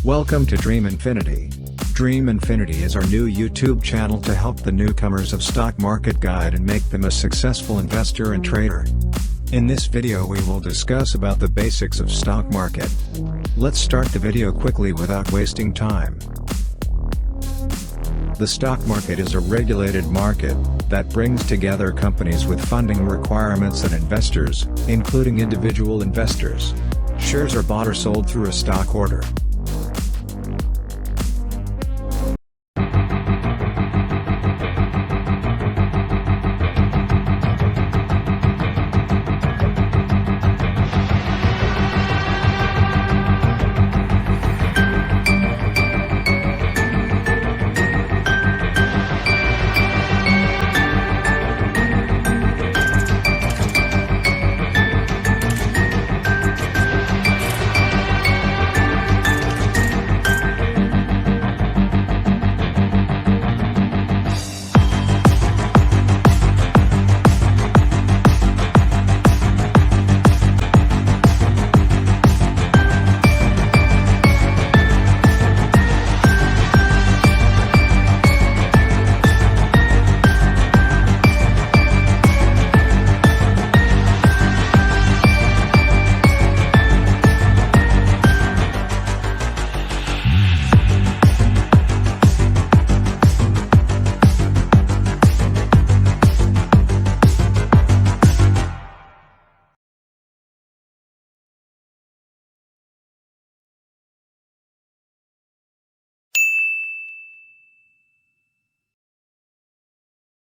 Welcome to Dream Infinity. Dream Infinity is our new YouTube channel to help the newcomers of stock market guide and make them a successful investor and trader. In this video we will discuss about the basics of stock market. Let's start the video quickly without wasting time. The stock market is a regulated market that brings together companies with funding requirements and investors, including individual investors. Shares are bought or sold through a stock order.